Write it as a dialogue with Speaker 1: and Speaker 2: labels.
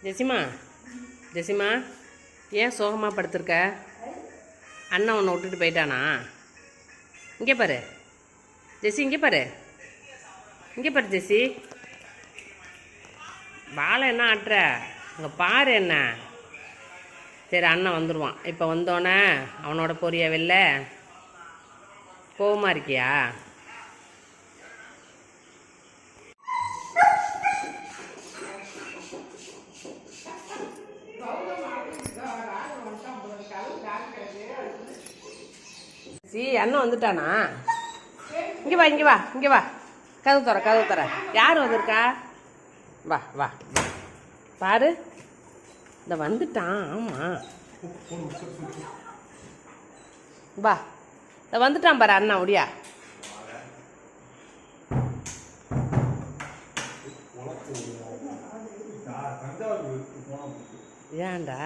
Speaker 1: ஜெசிமா ஜெசிமா ஏன் சோகமாக படுத்திருக்க? அண்ணன் உன்னை விட்டுட்டு போயிட்டானா? இங்கே பாரு ஜெசி, இங்கே பாரு, இங்கே பாரு ஜெசி. வாழை என்ன ஆட்டுற? அங்கே பாரு என்ன. சரி, அண்ணன் வந்துடுவான். இப்போ வந்தோடனே அவனோட போறியா வெளில? கோவமாக இருக்கியா? அண்ணன் வந்துட்டானா? இங்கே வா, இங்கே வா, இங்கே வா. கதவு தர, கதவு தர. யார் வந்திருக்கா? வா வா பாரு, இந்த வந்துட்டான். ஆமாம், வா, இந்த வந்துட்டான் பாரு அண்ணா. ஒடியா ஏன்டா?